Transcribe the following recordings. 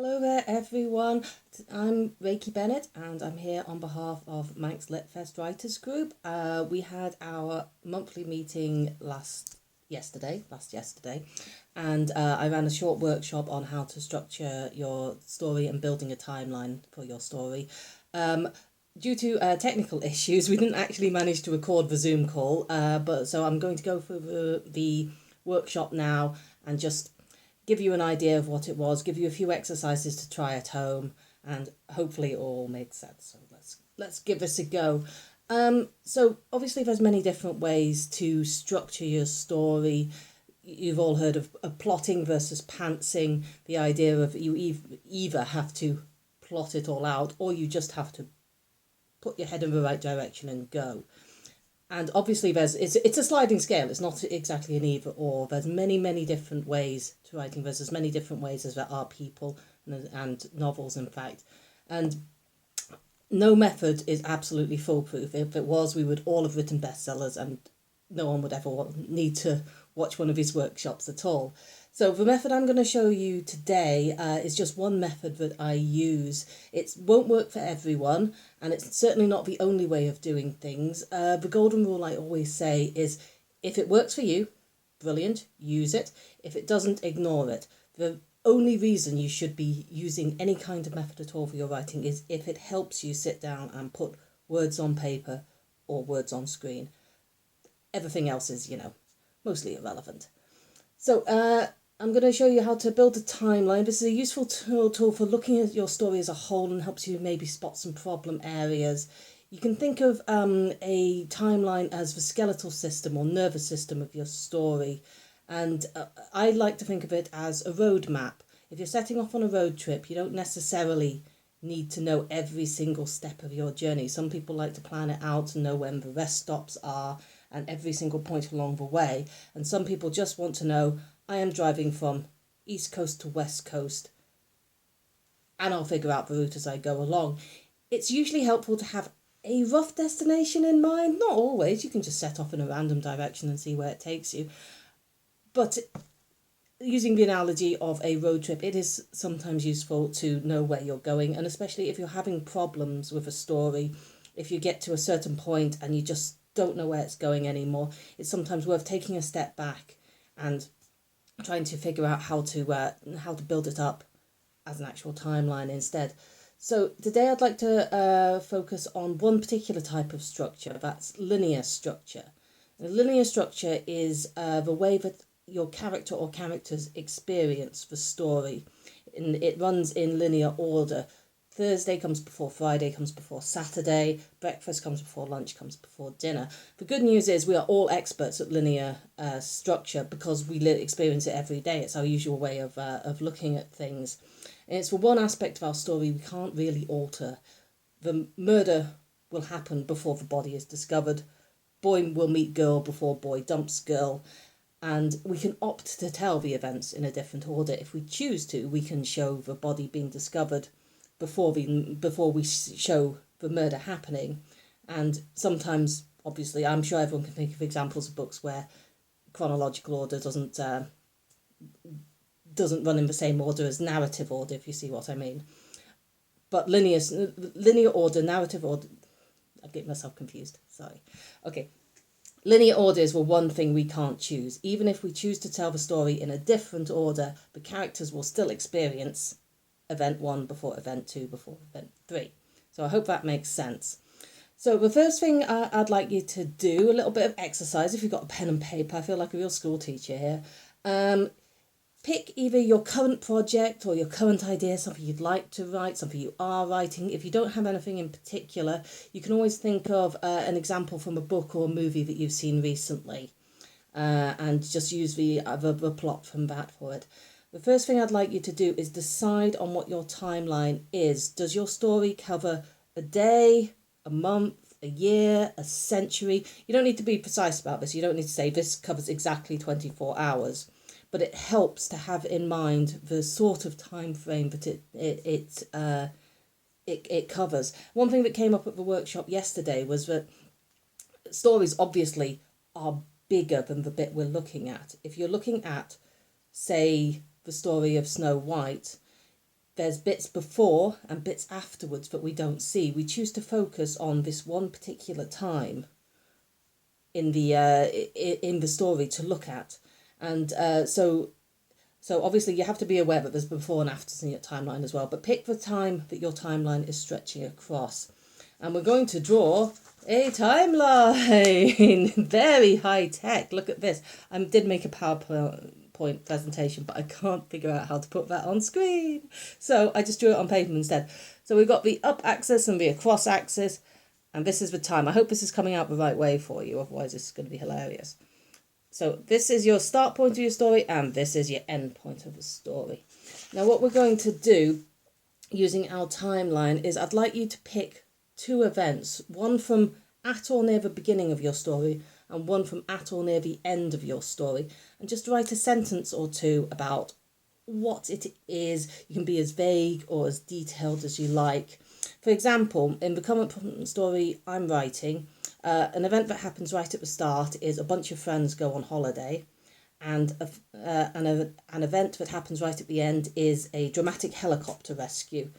Hello there, everyone. I'm Reiki Bennett, and I'm here on behalf of Manx Litfest Writers Group. We had our monthly meeting last yesterday, and I ran a short workshop on how to structure your story and building a timeline for your story. Due to technical issues, we didn't actually manage to record the Zoom call, but so I'm going to go through the workshop now and just give you an idea of what it was, give you a few exercises to try at home, and hopefully it all makes sense. So let's give this a go. So obviously there's many different ways to structure your story. You've all heard of plotting versus pantsing, the idea of you either have to plot it all out or you just have to put your head in the right direction and go. And obviously it's a sliding scale. It's not exactly an either or. There's many different ways to writing. There's as many different ways as there are people and novels, in fact. And no method is absolutely foolproof. If it was, we would all have written bestsellers and no one would ever need to watch one of his workshops at all. So the method I'm going to show you today is just one method that I use. It won't work for everyone, and it's certainly not the only way of doing things. The golden rule I always say is, if it works for you, brilliant, use it. If it doesn't, ignore it. The only reason you should be using any kind of method at all for your writing is if it helps you sit down and put words on paper or words on screen. Everything else is, mostly irrelevant. So I'm going to show you how to build a timeline. This is a useful tool for looking at your story as a whole and helps you maybe spot some problem areas. You can think of a timeline as the skeletal system or nervous system of your story. And I like to think of it as a road map. If you're setting off on a road trip, you don't necessarily need to know every single step of your journey. Some people like to plan it out and know when the rest stops are and every single point along the way. And some people just want to know, I am driving from East Coast to West Coast and I'll figure out the route as I go along. It's usually helpful to have a rough destination in mind. Not always. You can just set off in a random direction and see where it takes you. But using the analogy of a road trip, it is sometimes useful to know where you're going, and especially if you're having problems with a story, if you get to a certain point and you just don't know where it's going anymore, it's sometimes worth taking a step back and trying to figure out how to build it up as an actual timeline instead. So today I'd like to focus on one particular type of structure, that's linear structure. A linear structure is the way that your character or characters experience the story. And it runs in linear order. Thursday comes before Friday, comes before Saturday, breakfast comes before lunch, comes before dinner. The good news is we are all experts at linear structure because we experience it every day. It's our usual way of looking at things. And it's for one aspect of our story we can't really alter. The murder will happen before the body is discovered. Boy will meet girl before boy dumps girl. And we can opt to tell the events in a different order. If we choose to, we can show the body being discovered before we show the murder happening. And sometimes, obviously, I'm sure everyone can think of examples of books where chronological order doesn't run in the same order as narrative order, if you see what I mean. But linear order, narrative order, I'm getting myself confused, sorry. Okay. Linear order is one thing we can't choose. Even if we choose to tell the story in a different order, the characters will still experience event 1 before event 2 before event 3. So I hope that makes sense. So the first thing I'd like you to do, a little bit of exercise, if you've got a pen and paper, I feel like a real school teacher here. Pick either your current project or your current idea, something you'd like to write, something you are writing. If you don't have anything in particular, you can always think of an example from a book or a movie that you've seen recently and just use the plot from that for it. The first thing I'd like you to do is decide on what your timeline is. Does your story cover a day, a month, a year, a century? You don't need to be precise about this. You don't need to say this covers exactly 24 hours. But it helps to have in mind the sort of time frame that it covers. One thing that came up at the workshop yesterday was that stories obviously are bigger than the bit we're looking at. If you're looking at, say, the story of Snow White, there's bits before and bits afterwards that we don't see. We choose to focus on this one particular time in the story to look at, and so obviously you have to be aware that there's before and afters in your timeline as well. But pick the time that your timeline is stretching across, and we're going to draw a timeline. Very high tech. Look at this. I did make a PowerPoint presentation, but I can't figure out how to put that on screen, so I just drew it on paper instead. So we've got the up axis and the across axis, and this is the time. I hope this is coming out the right way for you, otherwise this is going to be hilarious. So this is your start point of your story, and this is your end point of the story. Now what we're going to do using our timeline is I'd like you to pick 2 events, one from at or near the beginning of your story and one from at or near the end of your story, and just write a sentence or 2 about what it is. You can be as vague or as detailed as you like. For example, in the current story I'm writing, an event that happens right at the start is a bunch of friends go on holiday, and an event that happens right at the end is a dramatic helicopter rescue.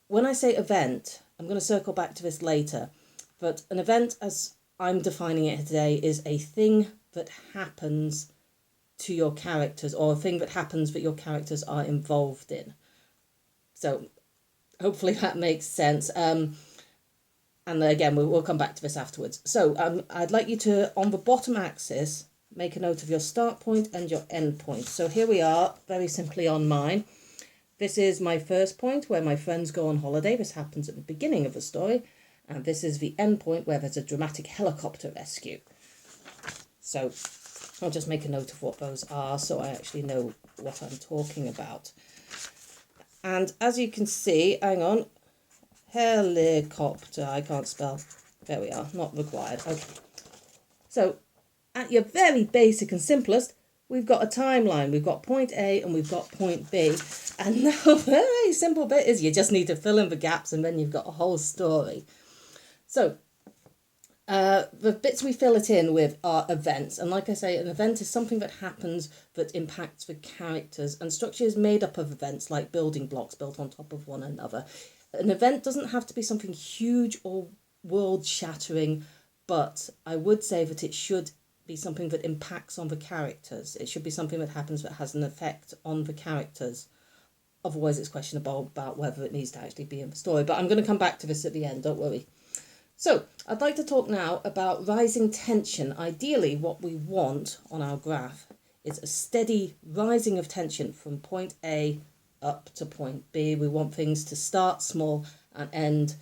When I say event, I'm going to circle back to this later, but an event, as I'm defining it today, is a thing that happens to your characters, or a thing that happens that your characters are involved in. So hopefully that makes sense. And again, we'll come back to this afterwards. So I'd like you to, on the bottom axis, make a note of your start point and your end point. So here we are, very simply on mine. This is my first point where my friends go on holiday. This happens at the beginning of the story. And this is the end point where there's a dramatic helicopter rescue. So I'll just make a note of what those are so I actually know what I'm talking about. And as you can see, hang on, helicopter, I can't spell. There we are, not required. Okay. So at your very basic and simplest, we've got a timeline. We've got point A and we've got point B. And now the very simple bit is you just need to fill in the gaps, and then you've got a whole story. So the bits we fill it in with are events. And like I say, an event is something that happens that impacts the characters. And structure is made up of events like building blocks built on top of one another. An event doesn't have to be something huge or world-shattering, but I would say that it should be something that impacts on the characters. It should be something that happens that has an effect on the characters. Otherwise, it's questionable about whether it needs to actually be in the story. But I'm going to come back to this at the end, don't worry. So I'd like to talk now about rising tension. Ideally, what we want on our graph is a steady rising of tension from point A up to point B. We want things to start small and end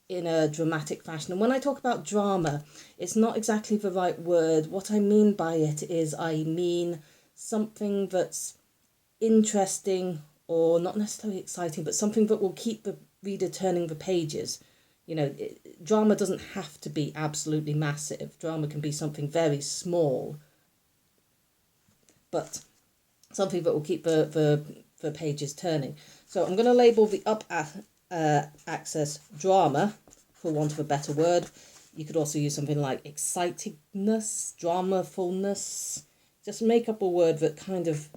in a dramatic fashion. And when I talk about drama, it's not exactly the right word. What I mean by it is I mean something that's interesting, or not necessarily exciting, but something that will keep the reader turning the pages. You know, drama doesn't have to be absolutely massive. Drama can be something very small, but something that will keep the pages turning. So I'm going to label the up axis drama, for want of a better word. You could also use something like excitingness, dramafulness. Just make up a word that kind of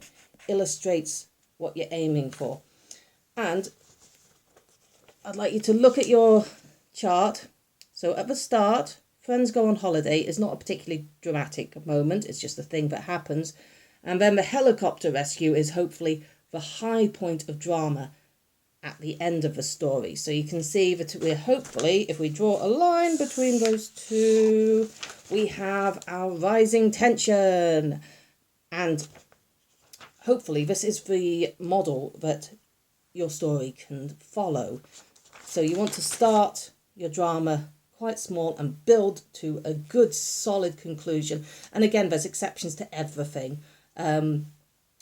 illustrates what you're aiming for. And I'd like you to look at your chart. So at the start, friends go on holiday is not a particularly dramatic moment. It's just a thing that happens. And then the helicopter rescue is hopefully the high point of drama at the end of the story. So you can see that we're hopefully, if we draw a line between those two, we have our rising tension. And hopefully this is the model that your story can follow. So you want to start your drama quite small and build to a good solid conclusion. And again, there's exceptions to everything.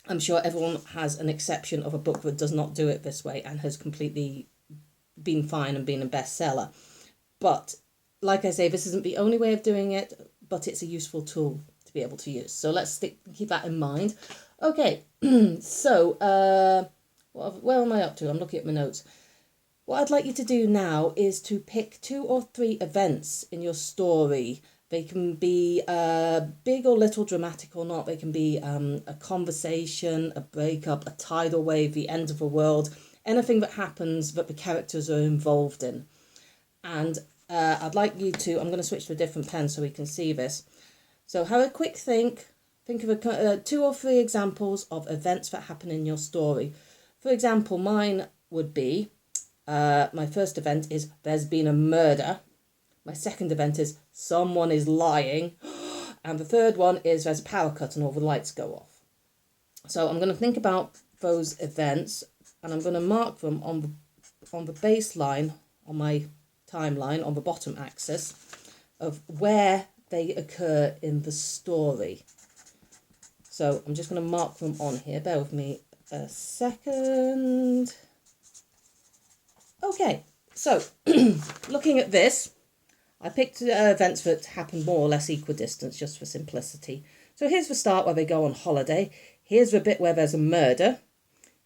I'm sure everyone has an exception of a book that does not do it this way and has completely been fine and been a bestseller. But like I say, this isn't the only way of doing it, but it's a useful tool to be able to use. So let's keep that in mind. Okay, so where am I up to? I'm looking at my notes. What I'd like you to do now is to pick 2 or 3 events in your story. They can be big or little, dramatic or not. They can be a conversation, a breakup, a tidal wave, the end of the world, anything that happens that the characters are involved in. And I'd like you to, I'm going to switch to a different pen so we can see this. So have a quick think of 2 or 3 examples of events that happen in your story. For example, mine would be, my first event is there's been a murder. My second event is someone is lying. And the third one is there's a power cut and all the lights go off. So I'm going to think about those events and I'm going to mark them on the baseline, on my timeline, on the bottom axis of where they occur in the story. So I'm just going to mark them on here. Bear with me a second. Okay, so looking at this, I picked events that happen more or less equidistant just for simplicity. So here's the start where they go on holiday. Here's the bit where there's a murder.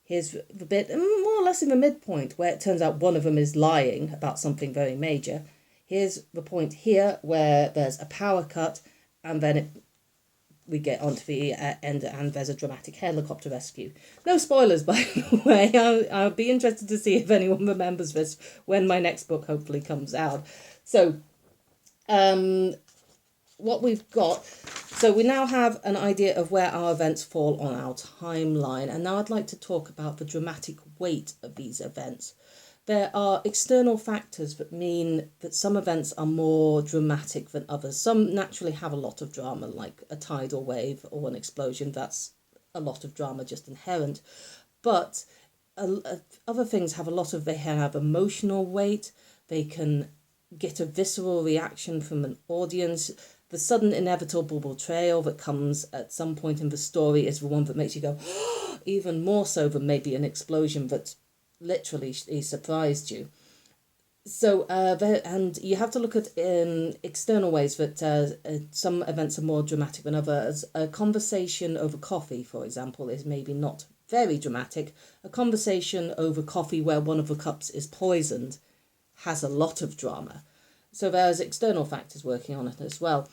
Here's the bit more or less in the midpoint where it turns out one of them is lying about something very major. Here's the point here where there's a power cut and then we get onto the end and there's a dramatic helicopter rescue. No spoilers, by the way. I'll be interested to see if anyone remembers this when my next book hopefully comes out. So what we've got, so we now have an idea of where our events fall on our timeline, and now I'd like to talk about the dramatic weight of these events. There are external factors that mean that some events are more dramatic than others. Some naturally have a lot of drama, like a tidal wave or an explosion. That's a lot of drama just inherent. But other things have they have emotional weight. They can get a visceral reaction from an audience. The sudden inevitable betrayal that comes at some point in the story is the one that makes you go, even more so than maybe an explosion that literally surprised you. So and you have to look at external ways that some events are more dramatic than others. A conversation over coffee, for example, is maybe not very dramatic. A conversation over coffee where one of the cups is poisoned has a lot of drama. So there's external factors working on it as well.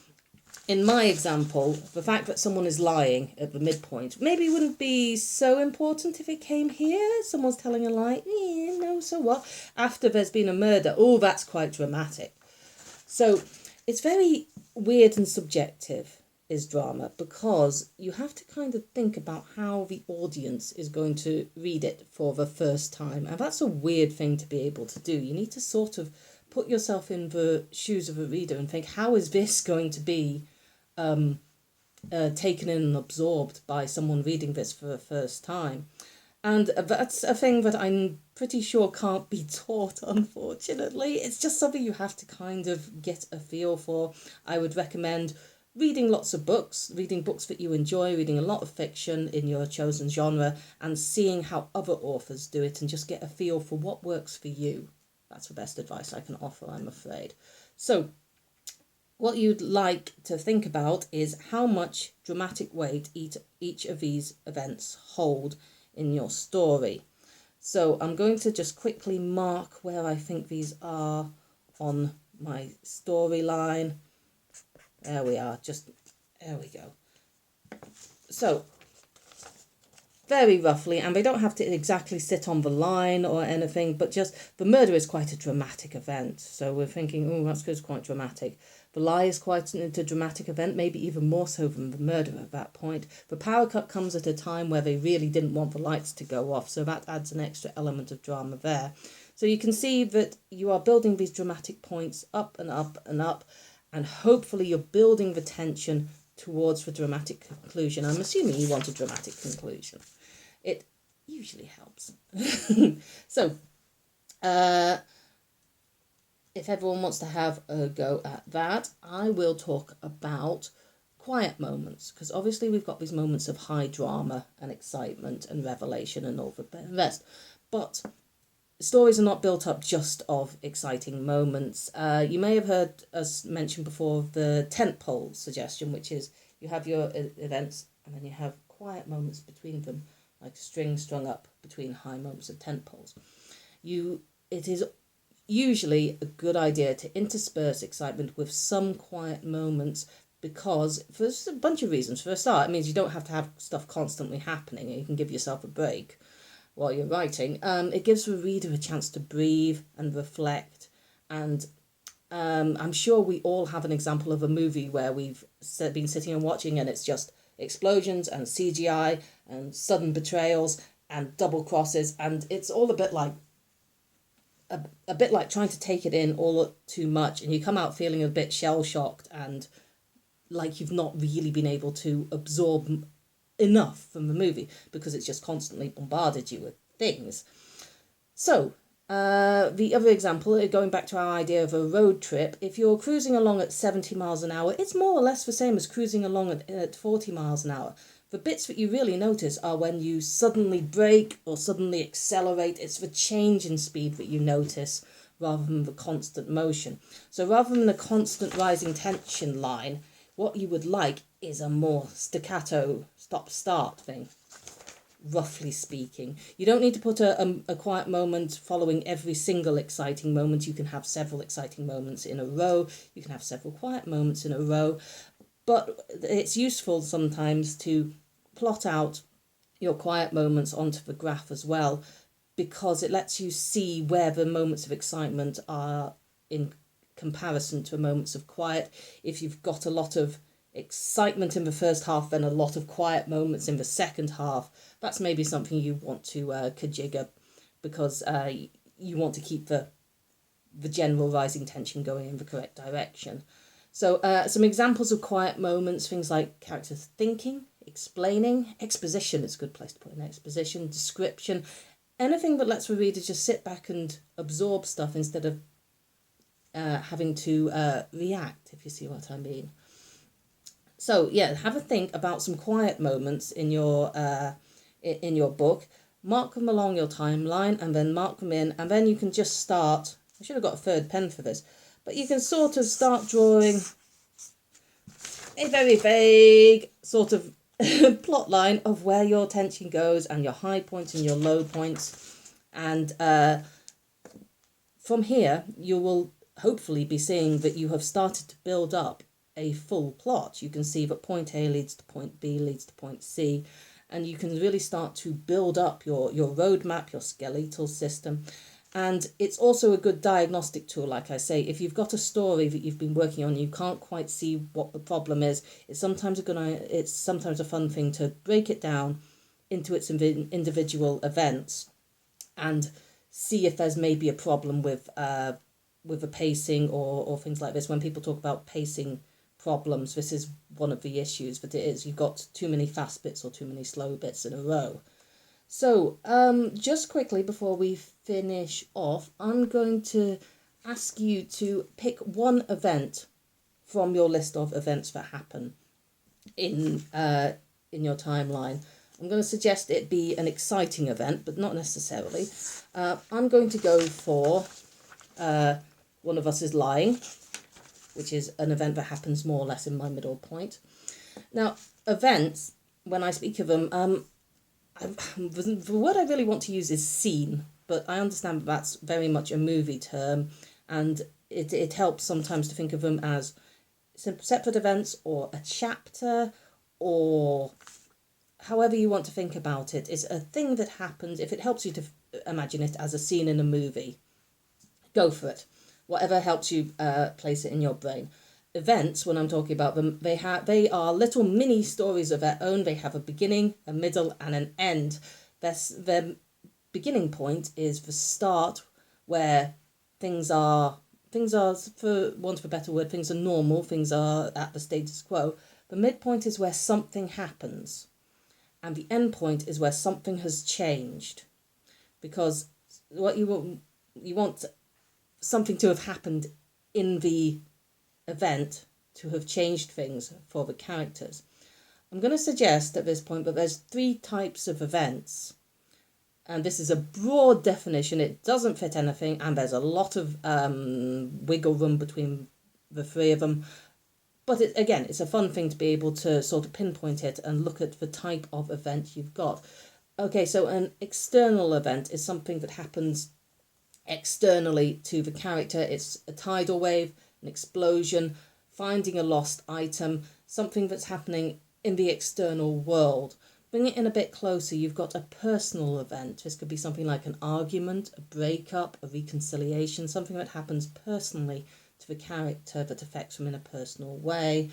In my example, the fact that someone is lying at the midpoint maybe wouldn't be so important if it came here. Someone's telling a lie. No, so what? After there's been a murder. Oh, that's quite dramatic. So it's very weird and subjective, is drama, because you have to kind of think about how the audience is going to read it for the first time. And that's a weird thing to be able to do. You need to sort of put yourself in the shoes of a reader and think, how is this going to be taken in and absorbed by someone reading this for the first time? And that's a thing that I'm pretty sure can't be taught, unfortunately. It's just something you have to kind of get a feel for. I would recommend reading lots of books, reading books that you enjoy, reading a lot of fiction in your chosen genre, and seeing how other authors do it and just get a feel for what works for you. That's the best advice I can offer, I'm afraid. So what you'd like to think about is how much dramatic weight each of these events hold in your story. So I'm going to just quickly mark where I think these are on my storyline. There we are, there we go. So very roughly, and they don't have to exactly sit on the line or anything, but just the murder is quite a dramatic event. So we're thinking, oh, that's good, quite dramatic. The lie is quite a dramatic event, maybe even more so than the murder at that point. The power cut comes at a time where they really didn't want the lights to go off, so that adds an extra element of drama there. So you can see that you are building these dramatic points up and up and up, and hopefully you're building the tension towards the dramatic conclusion. I'm assuming you want a dramatic conclusion. It usually helps. So, if everyone wants to have a go at that, I will talk about quiet moments, because obviously we've got these moments of high drama and excitement and revelation and all the rest. But stories are not built up just of exciting moments. You may have heard us mention before the tentpole suggestion, which is you have your events and then you have quiet moments between them, like a string strung up between high moments of tentpoles. It is usually a good idea to intersperse excitement with some quiet moments, because for a bunch of reasons. For a start, it means you don't have to have stuff constantly happening and you can give yourself a break. while you're writing, it gives the reader a chance to breathe and reflect. And I'm sure we all have an example of a movie where we've been sitting and watching and it's just explosions and CGI and sudden betrayals and double crosses, and it's all a bit like trying to take it in all too much, and you come out feeling a bit shell-shocked and like you've not really been able to absorb enough from the movie because it's just constantly bombarded you with things. So the other example, going back to our idea of a road trip, if you're cruising along at 70 miles an hour, it's more or less the same as cruising along at 40 miles an hour. The bits that you really notice are when you suddenly brake or suddenly accelerate. It's the change in speed that you notice rather than the constant motion. So rather than a constant rising tension line, what you would like is a more staccato stop-start thing, roughly speaking. You don't need to put a quiet moment following every single exciting moment. You can have several exciting moments in a row. You can have several quiet moments in a row. But it's useful sometimes to plot out your quiet moments onto the graph as well, because it lets you see where the moments of excitement are in comparison to moments of quiet. If you've got a lot of excitement in the first half, then a lot of quiet moments in the second half, that's maybe something you want to kajigger, because you want to keep the general rising tension going in the correct direction. So some examples of quiet moments, things like characters thinking, explaining, exposition is a good place to put in exposition, description, anything that lets the reader just sit back and absorb stuff instead of having to react, if you see what I mean. So yeah, have a think about some quiet moments in your book, mark them along your timeline and then mark them in, and then you can just start. I should have got a third pen for this. But you can sort of start drawing a very vague sort of plot line of where your tension goes and your high points and your low points. And from here, you will hopefully be seeing that you have started to build up a full plot. You can see that point A leads to point B, leads to point C. And you can really start to build up your roadmap, your skeletal system. And it's also a good diagnostic tool, like I say. If you've got a story that you've been working on, you can't quite see what the problem is, it's sometimes a fun thing to break it down into its individual events and see if there's maybe a problem with the pacing or things like this. When people talk about pacing problems, this is one of the issues that it is. You've got too many fast bits or too many slow bits in a row. So, just quickly before we finish off, I'm going to ask you to pick one event from your list of events that happen in your timeline. I'm going to suggest it be an exciting event, but not necessarily. I'm going to go for One of Us is Lying, which is an event that happens more or less in my middle point. Now, events, when I speak of them, the word I really want to use is scene, but I understand that's very much a movie term, and it helps sometimes to think of them as separate events or a chapter, or however you want to think about it. It's a thing that happens. If it helps you to imagine it as a scene in a movie, go for it. Whatever helps you place it in your brain. Events, when I'm talking about them, they are little mini stories of their own. They have a beginning, a middle, and an end. Their beginning point is the start, where things are, for want of a better word, things are normal, things are at the status quo. The midpoint is where something happens, and the end point is where something has changed, because what you want something to have happened in the event to have changed things for the characters. I'm going to suggest at this point that there's 3 types of events, and this is a broad definition. It doesn't fit anything, and there's a lot of wiggle room between the 3 of them, but it's a fun thing to be able to sort of pinpoint it and look at the type of event you've got. Okay, so an external event is something that happens externally to the character. It's a tidal wave, an explosion, finding a lost item, something that's happening in the external world. bring it in a bit closer. You've got a personal event. This could be something like an argument, a breakup, a reconciliation, something that happens personally to the character that affects them in a personal way.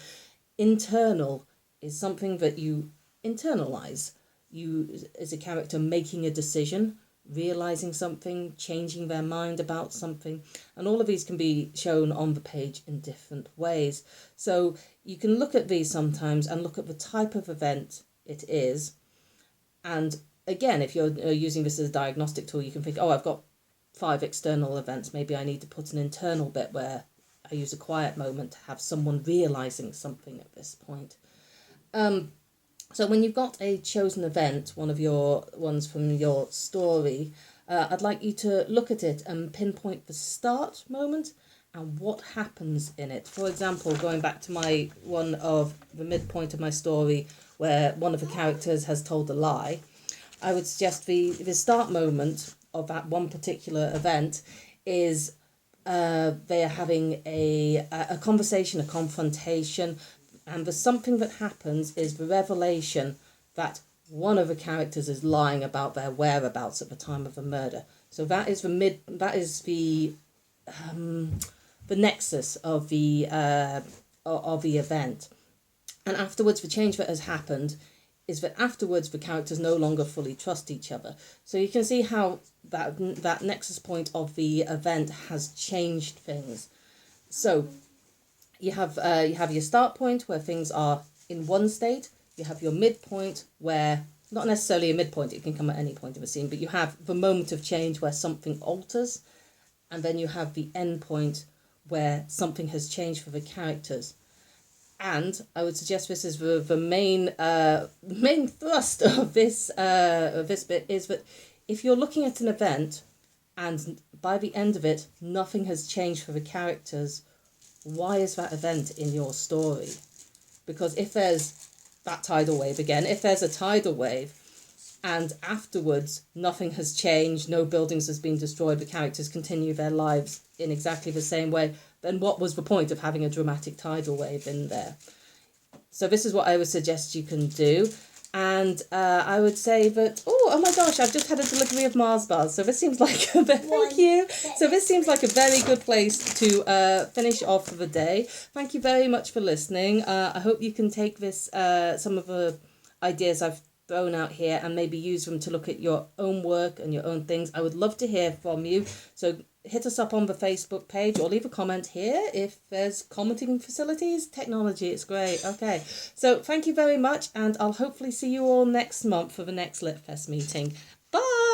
Internal is something that you internalize. You, as a character, making a decision, realizing something, changing their mind about something, and all of these can be shown on the page in different ways. So you can look at these sometimes and look at the type of event it is. And again, if you're using this as a diagnostic tool, you can think, oh, I've got 5 external events. Maybe I need to put an internal bit where I use a quiet moment to have someone realizing something at this point. So when you've got a chosen event, one of your ones from your story, I'd like you to look at it and pinpoint the start moment and what happens in it. For example, going back to my one of the midpoint of my story where one of the characters has told a lie, I would suggest the start moment of that one particular event is they are having a conversation, a confrontation, and the something that happens is the revelation that one of the characters is lying about their whereabouts at the time of the murder. So that is the nexus of the event. And afterwards, the change that has happened is that afterwards the characters no longer fully trust each other. So you can see how that nexus point of the event has changed things. So you have your start point where things are in one state. You have your midpoint where, not necessarily a midpoint, it can come at any point of a scene, but you have the moment of change where something alters. And then you have the end point where something has changed for the characters. And I would suggest this is the main thrust of this bit is that if you're looking at an event and by the end of it nothing has changed for the characters, why is that event in your story? Because if there's that tidal wave again, if there's a tidal wave and afterwards nothing has changed, no buildings has been destroyed, the characters continue their lives in exactly the same way, then what was the point of having a dramatic tidal wave in there? So this is what I would suggest you can do. And I would say that, oh my gosh, I've just had a delivery of Mars bars. So this seems like thank you. So this seems like a very good place to finish off for the day. Thank you very much for listening. I hope you can take this, some of the ideas I've thrown out here and maybe use them to look at your own work and your own things. I would love to hear from you. So hit us up on the Facebook page or leave a comment here if there's commenting facilities. Technology, it's great. Okay, so thank you very much, and I'll hopefully see you all next month for the next Litfest meeting. Bye!